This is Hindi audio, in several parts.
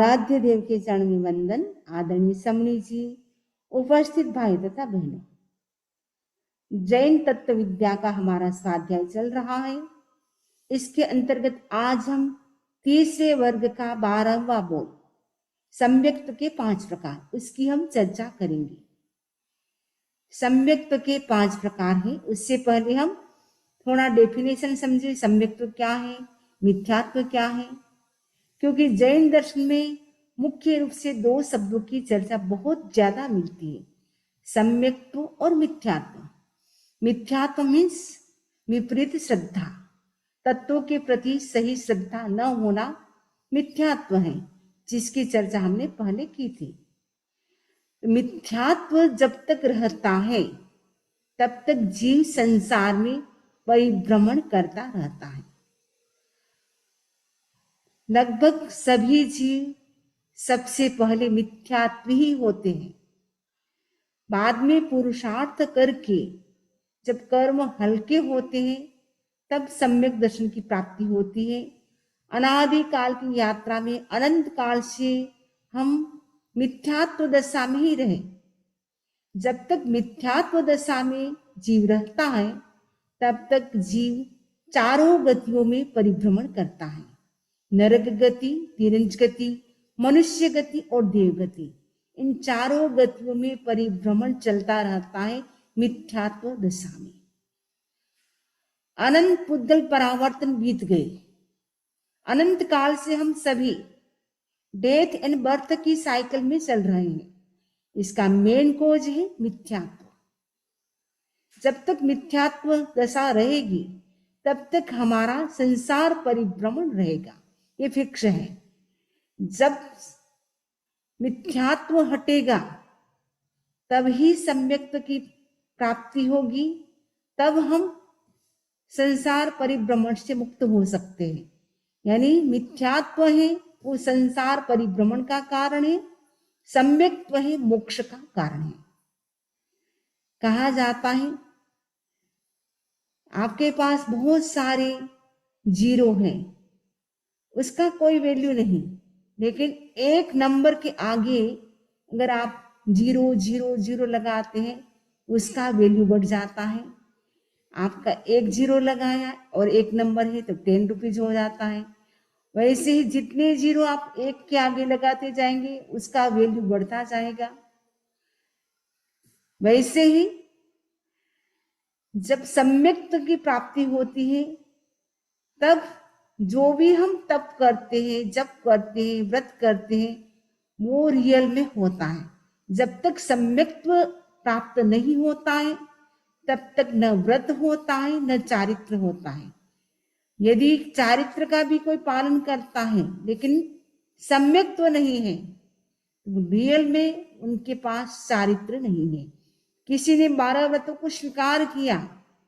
आराध्य देव के चरण में वंदन। आदरणीय समनी जी, उपस्थित भाई तथा बहनों, जैन तत्व विद्या का हमारा स्वाध्याय चल रहा है। इसके अंतर्गत आज हम तीसरे वर्ग का 12वां बोध सम्यक्त के 5 प्रकार, उसकी हम चर्चा करेंगे। सम्यक्त के 5 प्रकार हैं। उससे पहले हम थोड़ा डेफिनेशन समझे, सम्यक्त क्या है, मिथ्यात्व क्या है। क्योंकि जैन दर्शन में मुख्य रूप से 2 शब्दों की चर्चा बहुत ज्यादा मिलती है, सम्यक्त्व और मिथ्यात्व। मिथ्यात्व मीन्स विपरीत श्रद्धा, तत्वों के प्रति सही श्रद्धा न होना मिथ्यात्व है, जिसकी चर्चा हमने पहले की थी। मिथ्यात्व जब तक रहता है तब तक जीव संसार में परिभ्रमण करता रहता है। लगभग सभी जीव सबसे पहले मिथ्यात्व ही होते हैं। बाद में पुरुषार्थ करके जब कर्म हल्के होते हैं तब सम्यक दर्शन की प्राप्ति होती है। अनादि काल की यात्रा में अनंत काल से हम मिथ्यात्व दशा में ही रहे। जब तक मिथ्यात्व दशा में जीव रहता है तब तक जीव चारों गतियों में परिभ्रमण करता है, नरक गति, तिरंज गति, मनुष्य गति और देव गति। इन चारों गतियों में परिभ्रमण चलता रहता है मिथ्यात्व दशा में। अनंत पुद्गल परावर्तन बीत गए। अनंत काल से हम सभी डेथ एंड बर्थ की साइकिल में चल रहे हैं। इसका मेन कोज है मिथ्यात्व। जब तक मिथ्यात्व दशा रहेगी तब तक हमारा संसार परिभ्रमण रहेगा, ये फिक्स है। जब मिथ्यात्व हटेगा तब ही सम्यक्त की प्राप्ति होगी, तब हम संसार परिभ्रमण से मुक्त हो सकते हैं। यानी मिथ्यात्व है वो संसार परिभ्रमण का कारण है, सम्यक्त्व है मोक्ष का कारण है। कहा जाता है आपके पास बहुत सारे जीरो हैं, उसका कोई वैल्यू नहीं, लेकिन एक नंबर के आगे अगर आप 000 लगाते हैं उसका वैल्यू बढ़ जाता है। आपका 1 0 लगाया और 1 नंबर है तो 10 रुपीज हो जाता है। वैसे ही जितने जीरो आप 1 के आगे लगाते जाएंगे उसका वैल्यू बढ़ता जाएगा। वैसे ही जब सम्यक्त की प्राप्ति होती है तब जो भी हम तप करते हैं, जप करते हैं, व्रत करते हैं, वो रियल में होता है। जब तक सम्यक्त्व प्राप्त नहीं होता है तब तक न व्रत होता है न चारित्र होता है। यदि चारित्र का भी कोई पालन करता है लेकिन सम्यक्त्व नहीं है तो रियल में उनके पास चारित्र नहीं है। किसी ने 12 व्रतों को स्वीकार किया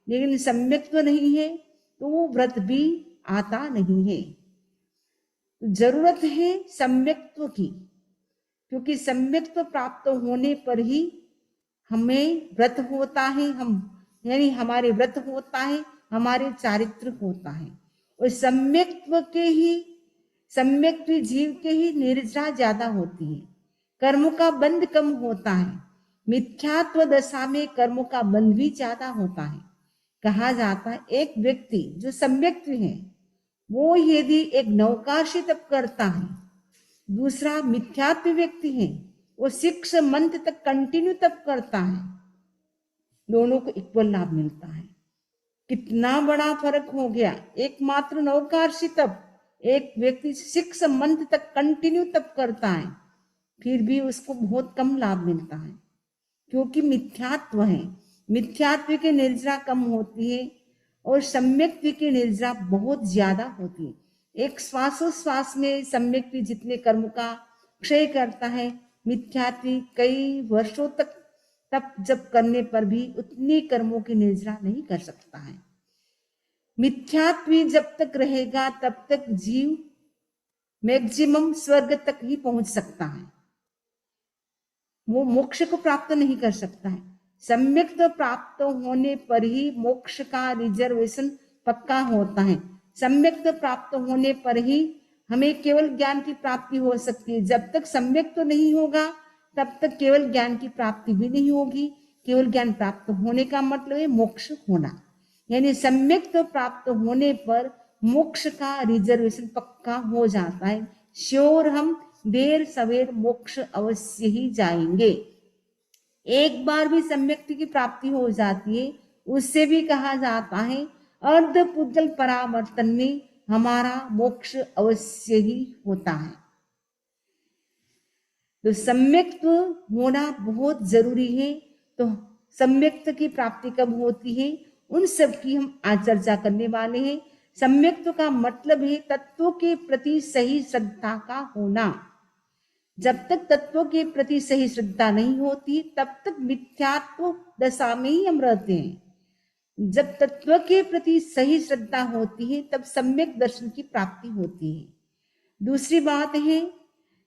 लेकिन सम्यक्त्व नहीं है तो वो व्रत भी आता नहीं है। जरूरत है सम्यक्त्व की, क्योंकि सम्यक्त्व प्राप्त होने पर ही हमें व्रत होता है, हम यानी हमारे व्रत होता है, हमारे चारित्र होता है। और सम्यक्त्व जीव के ही निर्जरा ज्यादा होती है, कर्मों का बंध कम होता है। मिथ्यात्व दशा में कर्मों का बंध भी ज्यादा होता है। कहा जाता है एक व्यक्ति जो सम्यक्त्व है वो यदि एक नौकाशी तप करता है, दूसरा मिथ्यात्व व्यक्ति है वो 6 मंथ तक कंटिन्यू तप करता है, दोनों को इक्वल लाभ मिलता है। कितना बड़ा फर्क हो गया। एकमात्र नौकाशी तप, एक व्यक्ति 6 मंथ तक कंटिन्यू तप करता है फिर भी उसको बहुत कम लाभ मिलता है, क्योंकि मिथ्यात्व है। मिथ्यात्व की निर्जरा कम होती है और सम्यक्त्व की निर्जरा बहुत ज्यादा होती है। एक श्वासोश्वास में सम्यक्त्व जितने कर्म का क्षय करता है, मिथ्यात्व कई वर्षों तक तप जप करने पर भी उतनी कर्मों की निर्जरा नहीं कर सकता है। मिथ्यात्व जब तक रहेगा तब तक जीव मैक्सिमम स्वर्ग तक ही पहुंच सकता है, वो मोक्ष को प्राप्त नहीं कर सकता है। सम्यक्त्व प्राप्त होने पर ही मोक्ष का रिजर्वेशन पक्का होता है। सम्यक्त्व प्राप्त होने पर ही हमें केवल ज्ञान की प्राप्ति हो सकती है। जब तक सम्यक तो नहीं होगा तब तक केवल ज्ञान की प्राप्ति भी नहीं होगी। केवल ज्ञान प्राप्त होने का मतलब है मोक्ष होना, यानी सम्यक तो प्राप्त होने पर मोक्ष का रिजर्वेशन पक्का हो जाता है। श्योर हम देर सवेर मोक्ष अवश्य ही जाएंगे। एक बार भी सम्यक की प्राप्ति हो जाती है, उससे भी कहा जाता है अर्ध पुद्गल परावर्तन में हमारा मोक्ष अवश्य ही होता है। तो सम्यक्त होना बहुत जरूरी है। तो सम्यक्त की प्राप्ति कब होती है, उन सब की हम आज चर्चा करने वाले हैं। सम्यक्त का मतलब है तत्वों के प्रति सही श्रद्धा का होना। जब तक तत्वों के प्रति सही श्रद्धा नहीं होती तब तक मिथ्यात्व दशा में ही हम रहते हैं। जब तत्व के प्रति सही श्रद्धा होती है तब सम्यक दर्शन की प्राप्ति होती है। दूसरी बात है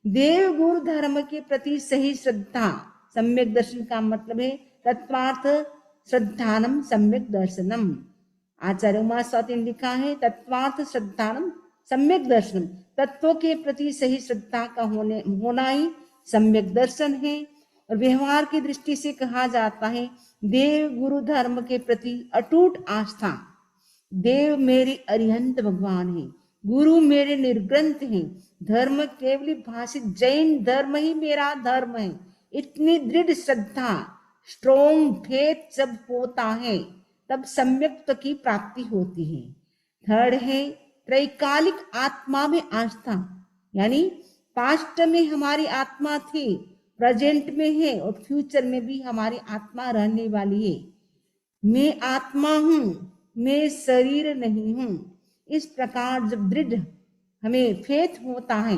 देव गुरु धर्म के प्रति सही श्रद्धा। सम्यक दर्शन का मतलब है तत्वार्थ श्रद्धानम सम्यक दर्शनम। आचार्य उमा स्वाति ने लिखा है तत्वार्थ श्रद्धानम सम्यक दर्शनम। तत्वों के प्रति सही श्रद्धा का होना ही सम्यक दर्शन है। और व्यवहार की दृष्टि से कहा जाता है देव गुरु धर्म के प्रति अटूट आस्था। देव मेरे अरिहंत भगवान है, गुरु मेरे निर्ग्रंथ हैं, धर्म केवली भाषित जैन धर्म ही मेरा धर्म है। इतनी दृढ़ श्रद्धा, स्ट्रोंग फेथ जब होता है तब सम्यक्त की प्राप्ति होती है। थर्ड है त्रैकालिक आत्मा में आस्था, यानी पास्ट में हमारी आत्मा थी, प्रेजेंट में है और फ्यूचर में भी हमारी आत्मा रहने वाली है। मैं आत्मा हूं, मैं शरीर नहीं हूं। इस प्रकार जब दृढ़ हमें फेथ होता है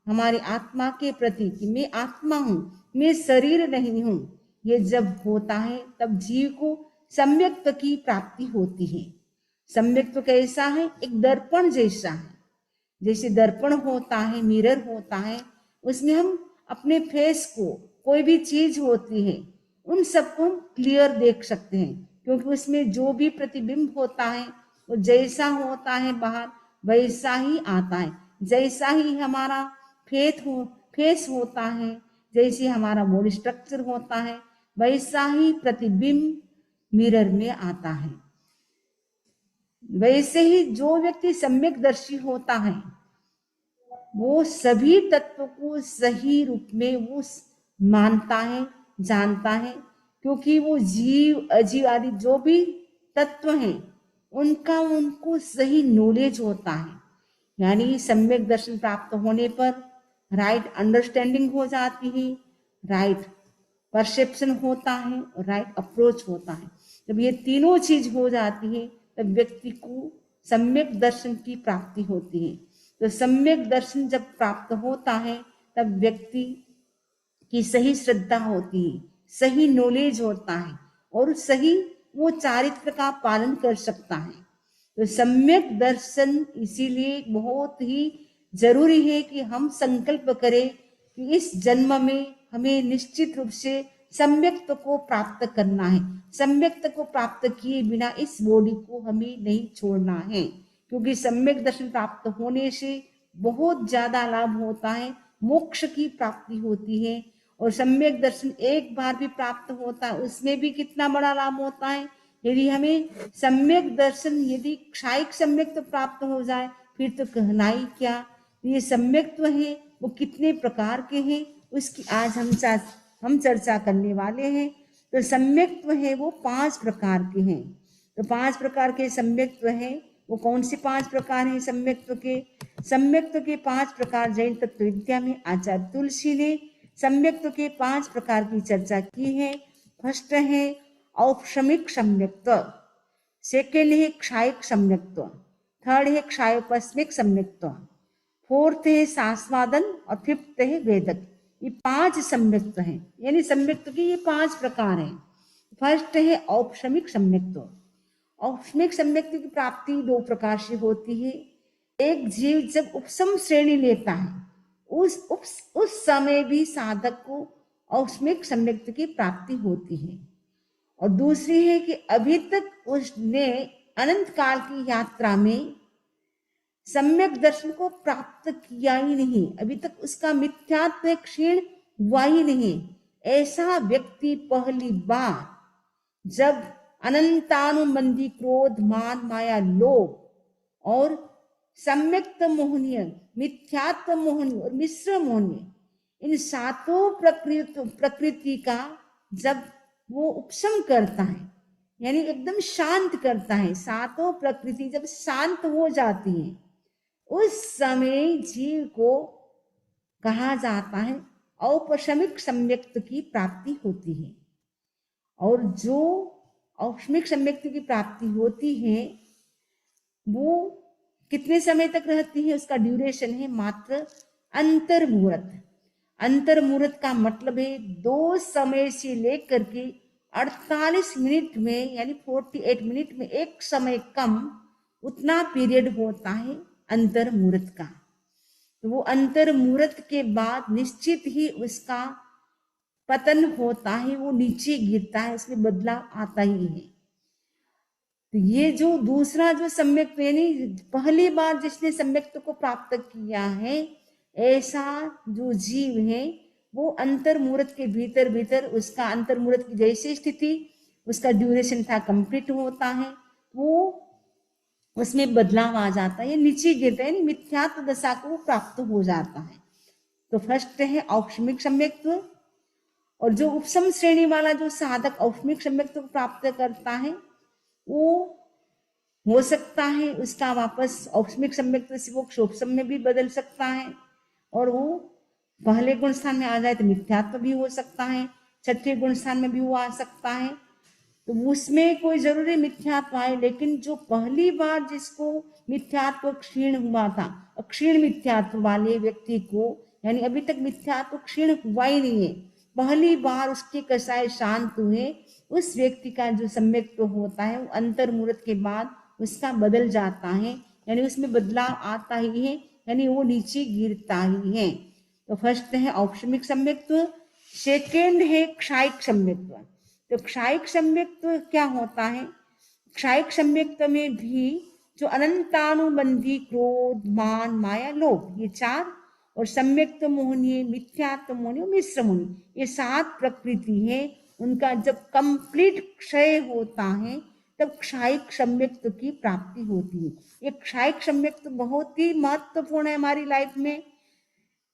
हमारी आत्मा के प्रति कि मैं आत्मा हूं, मैं शरीर नहीं हूं, ये जब होता है तब जीव को सम्यक्त की प्राप्ति होती है। सम्यक्त कैसा है, एक दर्पण जैसा है। जैसे दर्पण होता है, मिरर होता है, उसमें हम अपने फेस को, कोई भी चीज होती है उन सबको हम क्लियर देख सकते हैं, क्योंकि उसमें जो भी प्रतिबिंब होता है वो जैसा होता है बाहर वैसा ही आता है। जैसा ही हमारा फेस होता है, जैसे हमारा बॉडी स्ट्रक्चर होता है वैसा ही प्रतिबिंब मिरर में आता है। वैसे ही जो व्यक्ति सम्यकदर्शी होता है वो सभी तत्वों को सही रूप में वो मानता है, जानता है, क्योंकि वो जीव अजीव आदि जो भी तत्व हैं उनको सही नॉलेज होता है। यानी सम्यक दर्शन प्राप्त होने पर राइट अंडरस्टैंडिंग हो जाती है, राइट परसेप्शन होता है और राइट अप्रोच होता है। जब ये तीनों चीज हो जाती है तब व्यक्ति को सम्यक दर्शन की प्राप्ति होती है। तो सम्यक दर्शन जब प्राप्त होता है तब व्यक्ति की सही श्रद्धा होती है, सही नॉलेज होता है और सही वो चारित्र का पालन कर सकता है। तो सम्यक दर्शन इसीलिए बहुत ही जरूरी है कि हम संकल्प करें कि इस जन्म में हमें निश्चित रूप से सम्यक्त को प्राप्त करना है। सम्यक्त को प्राप्त किए बिना इस बॉडी को हमें नहीं छोड़ना है, क्योंकि सम्यक दर्शन प्राप्त होने से बहुत ज्यादा लाभ होता है, मोक्ष की प्राप्ति होती है। और सम्यक दर्शन एक बार भी प्राप्त होता है उसमें भी कितना बड़ा लाभ होता है। यदि हमें सम्यक दर्शन यदि क्षायिक सम्यक्त प्राप्त हो जाए फिर तो कहना ही क्या। ये सम्यक्त्व है वो कितने प्रकार के हैं उसकी आज हम चर्चा करने वाले हैं। तो सम्यक्त्व है वो 5 प्रकार के हैं। तो 5 प्रकार के सम्यक्त्व है वो कौन से 5 प्रकार हैं सम्यक्त्व के? सम्यक्त्व के 5 प्रकार जैन तत्व विद्या में आचार्य तुलसी ने सम्यक्त्व के 5 प्रकार की चर्चा की है। फर्स्ट है औपशमिक सम्यक्त्व, सेकेंड है क्षायिक सम्यक्त्व, थर्ड है क्षायोपस्मिक सम्यक्त्व, फोर्थ है सास्वादन और फिफ्थ है वेदक। ये 5 सम्यक्त्व हैं, यानी सम्यक्त्व के ये 5 प्रकार हैं। फर्स्ट है औपशमिक सम्यक्त्व। औपशमिक सम्यक्त्व की प्राप्ति 2 प्रकार से होती है। एक जीव जब उपशम श्रेणी लेता है उस समय भी साधक को औपशमिक सम्यक्त्व की प्राप्ति होती है। और दूसरी है कि अभी तक उसने अनंत काल की यात्रा में सम्यक दर्शन को प्राप्त किया ही नहीं, अभी तक उसका मिथ्यात्व क्षीण हुआ ही नहीं, ऐसा व्यक्ति पहली बार जब अनंतानुबंधी क्रोध, मान, माया, लोभ और सम्यक्त मोहनीय, मिथ्यात्व मोहनीय और मिश्र मोहनीय, इन सातों प्रकृति का जब वो उपशम करता है, यानी एकदम शांत करता है, सातों प्रकृति जब शांत हो जाती है, उस समय जीव को कहा जाता है औपशमिक सम्यक्त की प्राप्ति होती है। और जो औपशमिक सम्यक्त की प्राप्ति होती है वो कितने समय तक रहती है, उसका ड्यूरेशन है मात्र अंतर्मुहूर्त। अंतर्मुहूर्त का मतलब है 2 समय से लेकर के 48 मिनट में, यानी 48 मिनट में एक समय कम, उतना पीरियड होता है अंतर्मुहूर्त का। तो वो अंतर्मुहूर्त के बाद निश्चित ही उसका पतन होता है, वो नीचे गिरता है, इसमें बदलाव आता ही है। तो ये जो दूसरा जो सम्यक, यानी पहली बार जिसने सम्यक्त को प्राप्त किया है, ऐसा जो जीव है वो अंतर्मुहूर्त के भीतर भीतर उसका अंतर्मुहूर्त की जैसी स्थिति, उसका ड्यूरेशन था कंप्लीट होता है, वो उसमें बदलाव आ जाता है, नीचे गिरता है, मिथ्यात्व दशा को प्राप्त हो जाता है। तो फर्स्ट है औपशमिक सम्यक्त्व। और जो उपशम श्रेणी वाला जो साधक औपशमिक सम्यक्त्व प्राप्त करता है, वो हो सकता है उसका वापस औपशमिक सम्यक्त्व से वो क्षोभसम में भी बदल सकता है, और वो पहले गुण स्थान में आ जाए तो मिथ्यात्व भी हो सकता है, छठे गुण स्थान में भी वो आ सकता है। तो उसमें कोई जरूरी मिथ्यात्व आए, लेकिन जो पहली बार जिसको मिथ्यात्व क्षीण हुआ था, क्षीण मिथ्यात्व वाले व्यक्ति को, यानी अभी तक मिथ्यात्व क्षीण हुआ ही नहीं है, पहली बार उसके कषाय शांत हुए, उस व्यक्ति का जो सम्यक्त्व होता है वो अंतर्मुहूर्त के बाद उसका बदल जाता है, यानी उसमें बदलाव आता ही है, यानी वो नीचे गिरता ही है। तो फर्स्ट है औपशमिक सम्यक्त्व, सेकेंड है क्षायिक सम्यक्त्व। तो क्षायिक सम्यक्त्व क्या होता है? क्षायिक सम्यक्त्व में भी जो अनंतानुबंधी क्रोध, मान, माया, लोभ, ये 4, और सम्यक्त मोहनीय, मिथ्यात्व मोहनीय, मिश्र मोहनीय, ये 7 प्रकृति है। उनका जब कंप्लीट क्षय होता है तब क्षायिक सम्यक्त की प्राप्ति होती है। ये क्षायिक सम्यक्त बहुत ही महत्वपूर्ण है हमारी लाइफ में।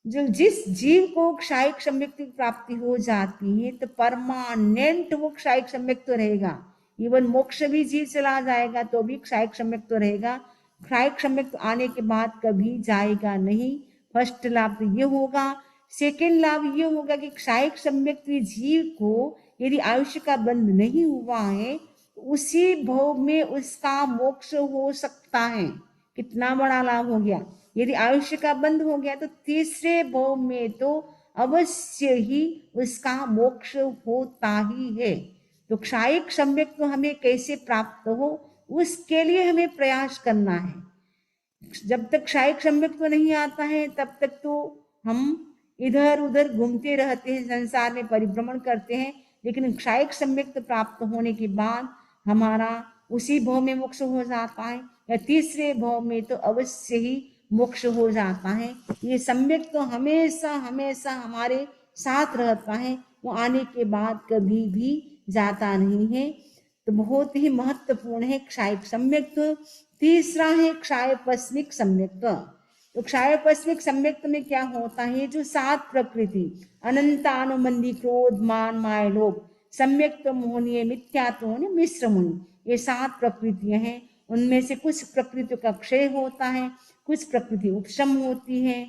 जो जिस जीव को क्षायिक सम्यक्त की प्राप्ति हो जाती है तो परमानेंट वो क्षायिक सम्यक्त रहेगा। इवन मोक्ष भी जीव चला जाएगा तो भी क्षायिक सम्यक्त रहेगा। क्षायिक सम्यक्त आने के बाद कभी जाएगा नहीं। फर्स्ट लाभ तो ये होगा। सेकेंड लाभ ये होगा कि क्षायिक सम्यक्त जीव को यदि आयुष्य का बंध नहीं हुआ है उसी भव में उसका मोक्ष हो सकता है। कितना बड़ा लाभ हो गया। यदि आयुष्य का बंध हो गया तो तीसरे भव में तो अवश्य ही उसका मोक्ष होता ही है। तो क्षायिक सम्यक्त हमें कैसे प्राप्त हो उसके लिए हमें प्रयास करना है। जब तक क्षायिक सम्यक्त नहीं आता है तब तक तो हम इधर उधर घूमते रहते हैं, संसार में परिभ्रमण करते हैं, लेकिन क्षायिक सम्यक्त प्राप्त होने के बाद हमारा उसी भव में मोक्ष हो जाता है या तीसरे भव में तो अवश्य ही मोक्ष हो जाता है। ये सम्यक्त तो हमेशा हमेशा हमारे साथ रहता है, वो आने के बाद कभी भी जाता नहीं है। तो बहुत ही महत्वपूर्ण है क्षायिक सम्यक्त। तीसरा है क्षायपस्मिक सम्यक्त। तो क्षायपस्मिक सम्यक्त में क्या होता है? जो 7 प्रकृति अनंतानुबंधी क्रोध, मान, माया, लोभ, सम्यक्त मोहनीय, मिथ्यात्व मोहनीय, मिश्र मोहनीय, ये 7 प्रकृतियां हैं। उनमें से कुछ प्रकृतियों का क्षय होता है, कुछ प्रकृति उपशम होती है।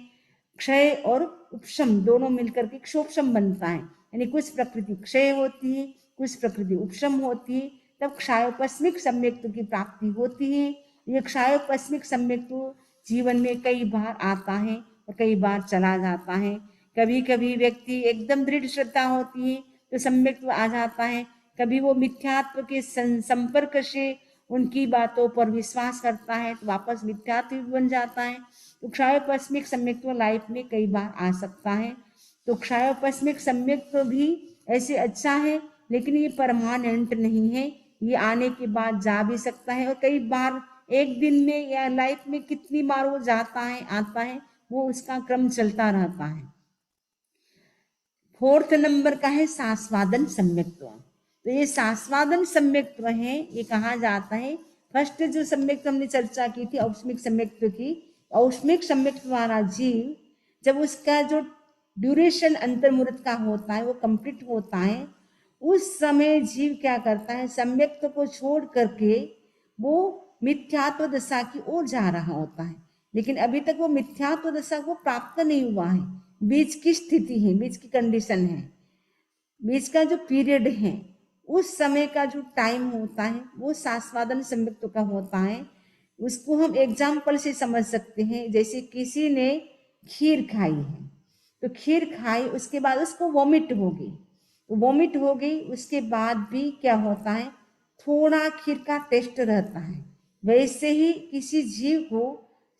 क्षय और उपशम दोनों मिलकर के क्षोभशम बनता है, यानी कुछ प्रकृति क्षय होती है, कुछ प्रकृति उपशम होती है, तब क्षायोपस्मिक सम्यक्त की प्राप्ति होती है। ये क्षायोपस्मिक सम्यक्त जीवन में कई बार आता है और कई बार चला जाता है। कभी कभी व्यक्ति एकदम दृढ़ श्रद्धा होती है तो सम्यक्त आ जाता है, कभी वो मिथ्यात्व के संपर्क से उनकी बातों पर विश्वास करता है तो वापस मिथ्यात्व बन जाता है। तो क्षायोपस्मिक सम्यक्त लाइफ में कई बार आ सकता है। तो क्षायोपस्मिक सम्यक्त भी ऐसे अच्छा है, लेकिन ये परमानेंट नहीं है, ये आने के बाद जा भी सकता है और कई बार एक दिन में या लाइफ में कितनी बार वो जाता है आता है, वो उसका क्रम चलता रहता है। फोर्थ नंबर का है सास्वादन सम्यक्त्व। तो ये सास्वादन सम्यक्त्व है, ये कहा जाता है, फर्स्ट जो सम्यक्त्व हमने चर्चा की थी औष्मिक सम्यक्त्व की, औष्मिक सम्यक्त्व वाला जीव जब उसका जो ड्यूरेशन अंतर्मुहूर्त का होता है वो कंप्लीट होता है, उस समय जीव क्या करता है, सम्यक्त्व को छोड़ करके वो मिथ्यात्व दशा की ओर जा रहा होता है। लेकिन अभी तक वो मिथ्यात्व दशा को प्राप्त नहीं हुआ है, बीच की स्थिति है, बीच की कंडीशन है, बीच का जो पीरियड है, उस समय का जो टाइम होता है वो सास्वादन सम्यक्त्व का होता है। उसको हम एग्जाम्पल से समझ सकते हैं, जैसे किसी ने खीर खाई है, तो खीर खाई उसके बाद उसको वॉमिट हो गई, तो वॉमिट हो गई उसके बाद भी क्या होता है, थोड़ा खीर का टेस्ट रहता है। वैसे ही किसी जीव को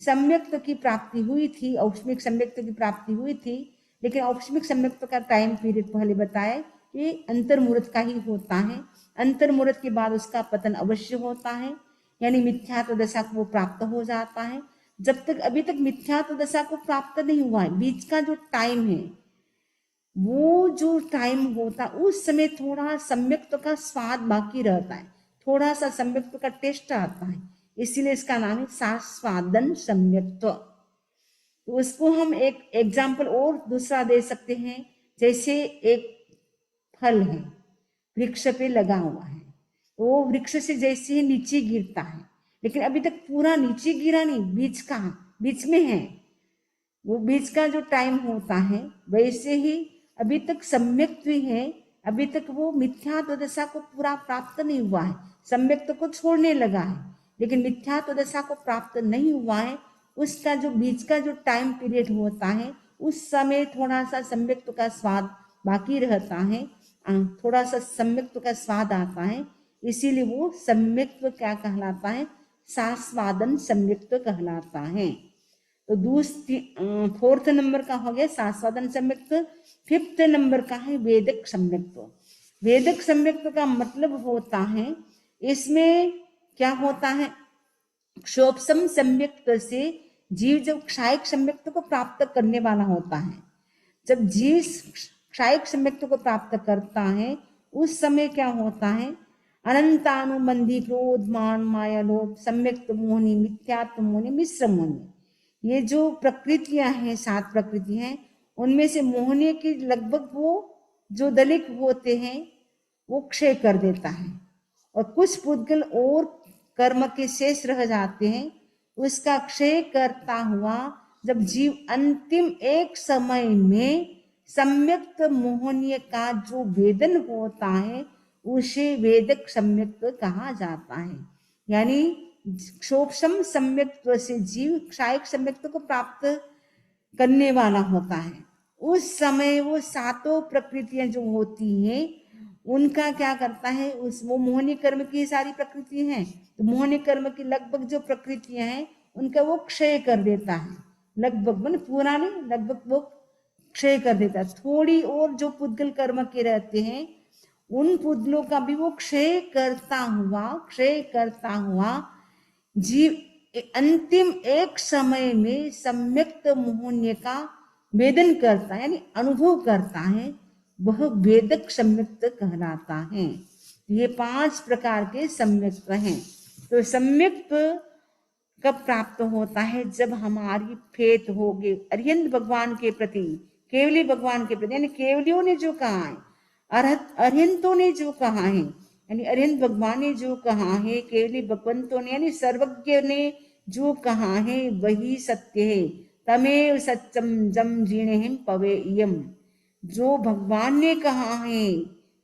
सम्यक्त्व की प्राप्ति हुई थी, औष्मिक सम्यक्त्व की प्राप्ति हुई थी, लेकिन औष्मिक सम्यक्त्व का टाइम पीरियड पहले बताया कि अंतर्मुहूर्त का ही होता है। अंतर्मुहूर्त के बाद उसका पतन अवश्य होता है, यानी मिथ्यात्व दशा को वो प्राप्त हो जाता है। जब तक अभी तक मिथ्यात्व दशा को प्राप्त नहीं हुआ है, बीच का जो टाइम है, वो जो टाइम होता है उस समय थोड़ा सम्यक्त्व का स्वाद बाकी रहता है, थोड़ा सा सम्यक्त्व का टेस्ट आता है, इसीलिए इसका नाम है सास्वादन सम्यक्त्व। तो उसको हम एक एग्जाम्पल और दूसरा दे सकते हैं, जैसे एक फल है, वृक्ष पे लगा हुआ है, वो वृक्ष से जैसे ही नीचे गिरता है, लेकिन अभी तक पूरा नीचे गिरा नहीं, बीच में है, वो बीच का जो टाइम होता है, वैसे ही अभी तक सम्यक्त्व है, अभी तक वो मिथ्यात्व दशा को पूरा प्राप्त नहीं हुआ है, सम्यक्त्व को छोड़ने लगा है, लेकिन मिथ्यात्व दशा को प्राप्त नहीं हुआ है। उसका जो बीच का जो टाइम पीरियड होता है, उस समय थोड़ा सा सम्यक्त्व का स्वाद बाकी रहता है, थोड़ा सा सम्यक्त्व का स्वाद आता है, इसीलिए वो सम्यक्त्व क्या कहलाता है, सास्वादन सम्यक्त्व कहलाता है। तो दूसरी फोर्थ नंबर का हो गया सास्वादन सम्यक्त्व। फिफ्थ नंबर का है वेदक सम्यक्त्व। वेदक सम्यक्त्व का मतलब होता है, इसमें क्या होता है, क्षोभसम सम्यक्त्व से जीव जब क्षायक सम्यक्त्व को प्राप्त करने वाला होता है, जब जीव क्षायक सम्यक्त्व को प्राप्त करता है, उस समय क्या होता है, अनंतानुबंधी क्रोध मान माया लोभ सम्यक्त्व मोहनी मिथ्यात्व मोहनी मिश्र मोहनी, ये जो प्रकृतियां हैं, 7 प्रकृतियां हैं, उनमें से मोहनी की लगभग वो जो दलिक होते हैं वो क्षय कर देता है, और कुछ पुद्गल और कर्म के शेष रह जाते हैं, उसका क्षय करता हुआ जब जीव अंतिम एक समय में सम्यक्त मोहनीय का जो वेदन होता है, उसे वेदक सम्यक्त्व कहा जाता है। यानी क्षोभसम सम्यक्त्व से जीव क्षायक सम्यक्त्व को प्राप्त करने वाला होता है। उस समय वो 7 प्रकृतियां जो होती हैं, उनका क्या करता है, उस वो मोहनी कर्म की सारी प्रकृति हैं, तो मोहनी कर्म की लगभग जो प्रकृतियां हैं उनका वो क्षय कर देता है, लगभग मतलब पूरा नहीं, लगभग वो क्षय कर देता है। थोड़ी और जो पुद्गल कर्म के रहते हैं, उन पुद्गलों का भी वो क्षय करता हुआ जीव अंतिम एक समय में सम्यक्त मोहन्य का वेदन करता है, यानी अनुभव करता है, वह वेदक सम्यक्त कहलाता है। ये 5 प्रकार के सम्यक्त हैं। तो सम्यक्त कब प्राप्त होता है, जब हमारी फेथ होगी अरिहंत भगवान के प्रति, केवली भगवान के प्रति, यानी केवलियों ने जो कहा है, अरिहंतों ने जो कहा है, यानी अरिहंत भगवान ने जो कहा है, केवली भगवंतों ने यानी सर्वज्ञ ने जो कहा है वही सत्य है। तमेव सत्यम जम जीणे पवेयम, जो भगवान ने कहा है,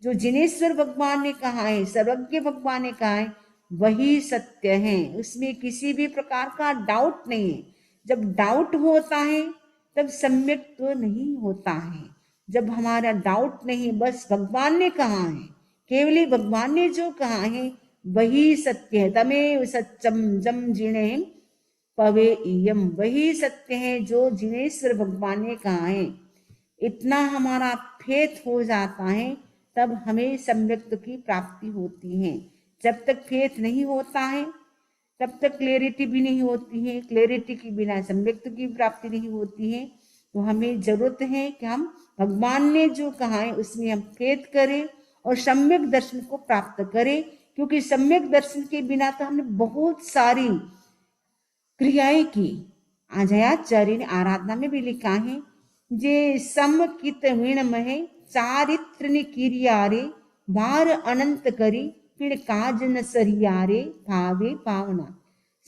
जो जिनेश्वर भगवान ने कहा है, सर्वज्ञ भगवान ने कहा है, वही सत्य है, उसमें किसी भी प्रकार का डाउट नहीं है। जब डाउट होता है तब सम्यक तो नहीं होता है। जब हमारा डाउट नहीं, बस भगवान ने कहा है, केवली भगवान ने जो कहा है वही सत्य है। तमेव सत्यम जम जिणे पवेयम, वही सत्य है जो जिनेश्वर भगवान ने कहा है। इतना हमारा फेथ हो जाता है तब हमें सम्यक्त की प्राप्ति होती है। जब तक फेथ नहीं होता है तब तक क्लैरिटी भी नहीं होती है। क्लैरिटी के बिना सम्यक्त की प्राप्ति नहीं होती है। तो हमें जरूरत है कि हम भगवान ने जो कहा है उसमें हम फेथ करें और सम्यक दर्शन को प्राप्त करें, क्योंकि सम्यक दर्शन के बिना तो हमने बहुत सारी क्रियाएं की। आचार्य ने आराधना में भी लिखा है, जे सम कित वीण महे चारित्र ने किरियारे भार अनंत करी फिर काज न सरियारे भावे पावना।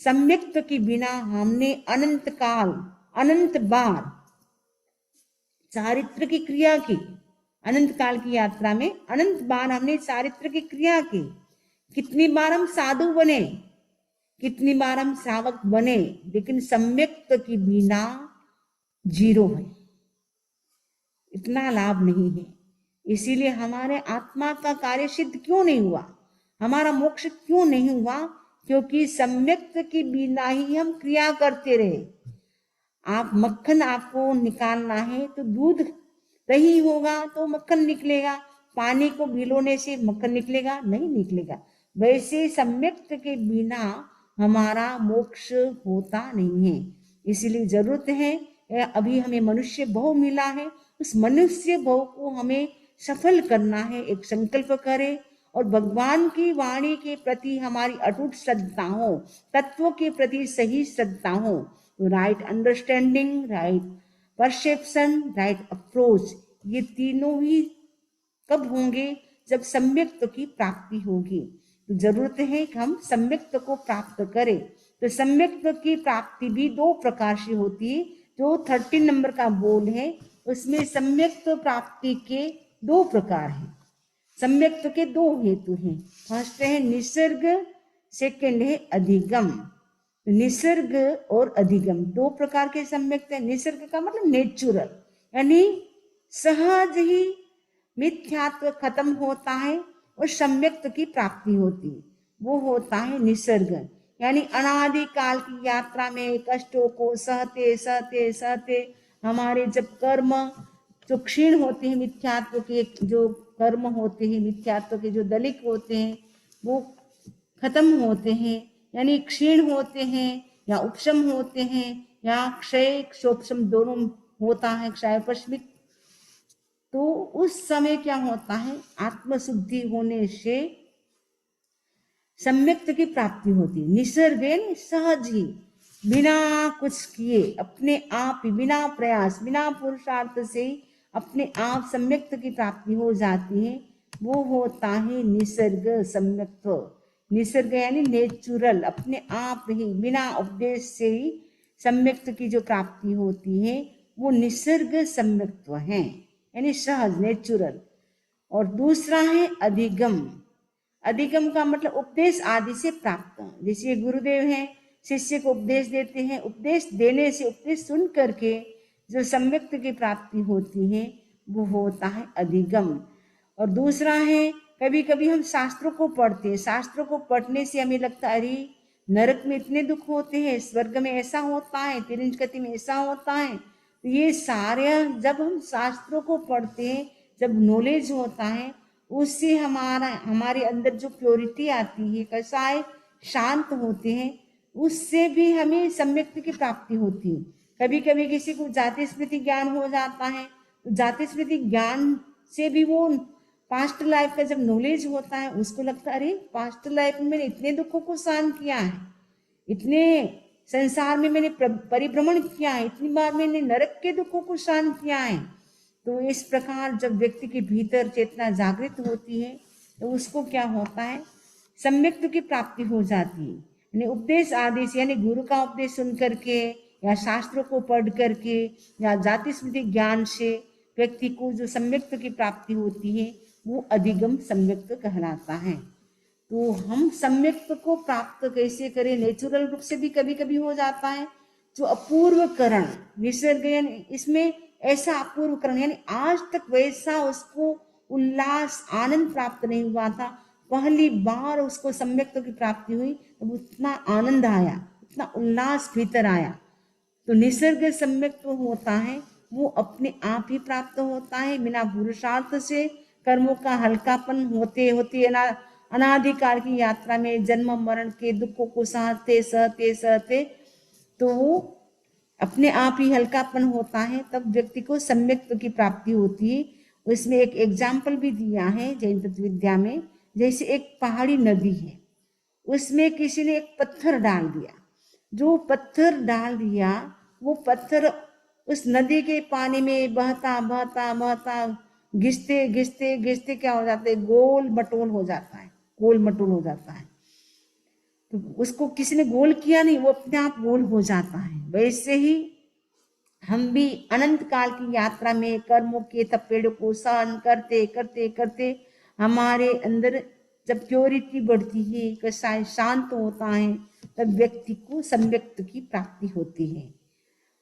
सम्यक्त के बिना हमने अनंत काल अनंत बार चारित्र की क्रिया की। अनंत काल की यात्रा में अनंत बार हमने चारित्र की क्रिया की। कितनी बार हम साधु बने, कितनी बार हम श्रावक बने, लेकिन सम्यक्त के बिना जीरो है, इतना लाभ नहीं है। इसीलिए हमारे आत्मा का कार्य सिद्ध क्यों नहीं हुआ, हमारा मोक्ष क्यों नहीं हुआ, क्योंकि सम्यक्त के बिना ही हम क्रिया करते रहे। आप मक्खन आपको निकालना है तो दूध दही होगा तो मक्खन निकलेगा, पानी को भिगोने से मक्खन निकलेगा नहीं निकलेगा। वैसे सम्यक्त के बिना हमारा मोक्ष होता नहीं है। इसीलिए जरूरत है, अभी हमें मनुष्य भव मिला है, उस मनुष्य भव को हमें सफल करना है। एक संकल्प करें और भगवान की वाणी के प्रति हमारी अटूट श्रद्धा हो, तत्वों के प्रति सही श्रद्धा हो। Right understanding, right perception, right approach, ये तीनों ही कब होंगे, जब सम्यक्त की प्राप्ति होगी। तो जरूरत है कि हम सम्यक्त को प्राप्त करें। तो सम्यक्त की प्राप्ति भी दो प्रकार से होती है। जो 13 नंबर का बोल है उसमें सम्यक्त प्राप्ति के दो प्रकार हैं। सम्यक्त के दो हेतु हैं। फर्स्ट है निसर्ग, सेकंड है अधिगम। निसर्ग और अधिगम दो प्रकार के सम्यक्त है। निसर्ग का मतलब नेचुरल, यानी सहज ही मिथ्यात्व खत्म होता है और सम्यक्त की प्राप्ति होती है, वो होता है निसर्ग। यानी अनादि काल की यात्रा में कष्टों को सहते सहते सहते हमारे जब कर्म जो क्षीण होते हैं, मिथ्यात्व के जो कर्म होते हैं, मिथ्यात्व के जो दलिक होते हैं वो खत्म होते हैं, यानी क्षीण होते हैं या उपशम होते हैं या क्षय क्षोपशम दोनों होता है, क्षयोपशमिक। तो उस समय क्या होता है, आत्मशुद्धि होने से सम्यक्त की प्राप्ति होती है। निसर्ग यानी सहज ही, बिना कुछ किए, अपने आप ही, बिना प्रयास बिना पुरुषार्थ से ही अपने आप सम्यक्त की प्राप्ति हो जाती है। वो होता है निसर्ग सम्यक्त। निसर्ग यानी नेचुरल, अपने आप ही बिना उपदेश से ही सम्यक्त की जो प्राप्ति होती है वो निसर्ग सम्यक्त है, यानी सहज नेचुरल। और दूसरा है अधिगम। अधिगम का मतलब उपदेश आदि से प्राप्त। जैसे गुरुदेव हैं, शिष्य को उपदेश देते हैं, उपदेश देने से, उपदेश सुन करके जो सम्यक्त की प्राप्ति होती है वो होता है अधिगम। और दूसरा है, कभी कभी हम शास्त्रों को पढ़ते हैं, शास्त्रों को पढ़ने से हमें लगता है अरे नरक में इतने दुख होते हैं, स्वर्ग में ऐसा होता है, तिरंजगति में ऐसा होता है। तो ये सारे जब हम शास्त्रों को पढ़ते हैं, जब नॉलेज होता है, उससे हमारे अंदर जो प्योरिटी आती है, कैसा है, शांत होते हैं, उससे भी हमें सम्यक्त की प्राप्ति होती है। कभी कभी किसी को जाति स्मृति ज्ञान हो जाता है, तो जाति स्मृति ज्ञान से भी वो पास्ट लाइफ का जब नॉलेज होता है उसको लगता है अरे पास्ट लाइफ में मैंने इतने दुखों को सहन किया है, इतने संसार में मैंने परिभ्रमण किया है, इतनी बार मैंने नरक के दुखों को सहन किया है। तो इस प्रकार जब व्यक्ति के भीतर चेतना जागृत होती है तो उसको क्या होता है, सम्यक्त की प्राप्ति हो जाती है। यानी उपदेश आदि से, यानी गुरु का उपदेश सुन करके या शास्त्रों को पढ़ करके या जाति स्मृति ज्ञान से व्यक्ति को जो सम्यक्त की प्राप्ति होती है वो अधिगम सम्यक्त कहलाता है। तो हम सम्यक्त को प्राप्त कैसे करें, नेचुरल रूप से भी कभी कभी हो जाता है। जो अपूर्व करण निसर्ग, यानी इसमें ऐसा अपूर्व करण, यानी आज तक वैसा उसको उल्लास आनंद प्राप्त नहीं हुआ था, पहली बार उसको सम्यक्त की प्राप्ति हुई तो उतना आनंद आया, उतना उल्लास भीतर आया। तो निसर्ग सम्यक्त होता है वो अपने आप ही प्राप्त होता है, बिना पुरुषार्थ से। कर्मों का हल्कापन होते होते ना अनादिकाल की यात्रा में जन्म मरण के दुखों को सहते सहते सहते तो वो अपने आप ही हल्कापन होता है, तब व्यक्ति को सम्यक्त्व की प्राप्ति होती है। उसमें एक एग्जाम्पल भी दिया है जैन तत्व विद्या में, जैसे एक पहाड़ी नदी है, उसमें किसी ने एक पत्थर डाल दिया, जो पत्थर डाल दिया वो पत्थर उस नदी के पानी में बहता बहता बहता घिसते घिसते घिसते क्या हो जाता है, गोल मटोल हो जाता है, गोल मटोल हो जाता है। तो उसको किसी ने गोल किया नहीं, वो अपने आप गोल हो जाता है। वैसे ही हम भी अनंत काल की यात्रा में कर्मों के थपेड़ों को सहन करते करते करते हमारे अंदर जब प्योरिटी बढ़ती है, कसाय शांत होता है, तब व्यक्ति को सम्यक्त की प्राप्ति होती है।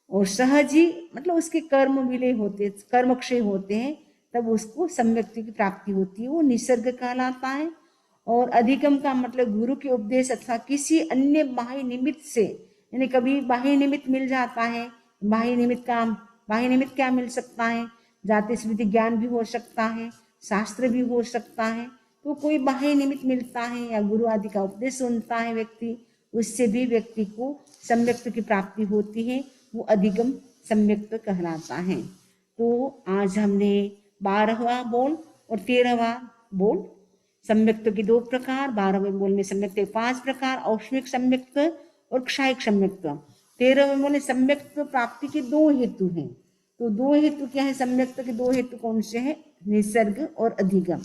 और सहज ही मतलब उसके कर्म विलय होते, कर्म क्षय होते हैं, तब उसको सम्यक्ति की प्राप्ति होती है, वो निसर्ग कहलाता है। और अधिगम का मतलब गुरु के उपदेश अथवा किसी अन्य बाह्य निमित्त से, यानी कभी बाह्य निमित्त मिल जाता है। बाह्य निमित्त क्या मिल सकता है, जाति स्मृति ज्ञान भी हो सकता है, शास्त्र भी हो सकता है। तो कोई बाह्य निमित्त मिलता है या गुरु आदि का उपदेश सुनता है व्यक्ति, उससे भी व्यक्ति को सम्यक्त की प्राप्ति होती है, वो अधिगम सम्यक्त कहलाता है। तो आज हमने 12वां बोल और 13वां बोल, सम्यक्त के 2 प्रकार, 12वें बोल में सम्यक्त के 5 प्रकार, औष्मिक सम्यक्त और क्षायिक सम्यक्त। 13वें बोल में सम्यक्त प्राप्ति के 2 हेतु हैं। तो 2 हेतु क्या है, सम्यक्त के 2 हेतु कौन से हैं, निसर्ग और अधिगम,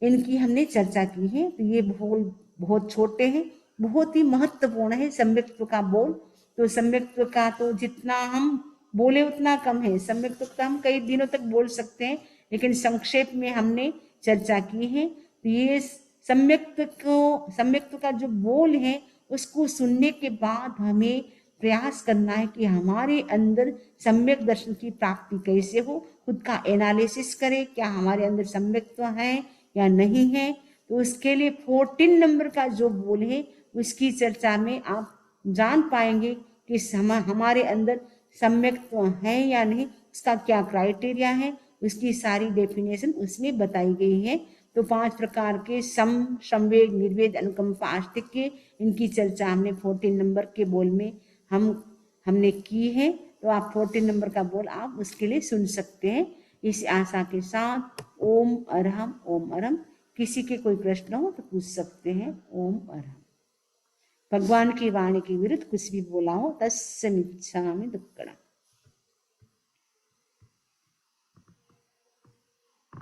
इनकी हमने चर्चा की है। तो ये बोल बहुत छोटे हैं, बहुत ही महत्वपूर्ण है सम्यक्त्व का बोल। तो सम्यक्त्व का तो जितना हम बोले उतना कम है, सम्यक्त्व का हम कई दिनों तक बोल सकते हैं, लेकिन संक्षेप में हमने चर्चा की है। तो ये सम्यक्त्व का जो बोल है उसको सुनने के बाद हमें प्रयास करना है कि हमारे अंदर सम्यक दर्शन की प्राप्ति कैसे हो, खुद का एनालिसिस करें, क्या हमारे अंदर सम्यक्त्व है या नहीं है। तो उसके लिए 14 नंबर का जो बोल है उसकी चर्चा में आप जान पाएंगे कि हमारे अंदर सम्यक्त्व है या नहीं, उसका क्या क्राइटेरिया है, उसकी सारी डेफिनेशन उसमें बताई गई है। तो 5 प्रकार के संवेग, निर्वेद, अनुकंपा, आस्तिक्य, इनकी चर्चा हमने 14 नंबर के बोल में हमने की है। तो आप 14 नंबर का बोल आप उसके लिए सुन सकते हैं। इस आशा के साथ ओम अरहम ओम अरहम। किसी के कोई प्रश्न हो तो पूछ सकते हैं। ओम अरहम। भगवान की वाणी के विरुद्ध कुछ भी बोला हो तस्य मिच्छामि दुक्कडम्।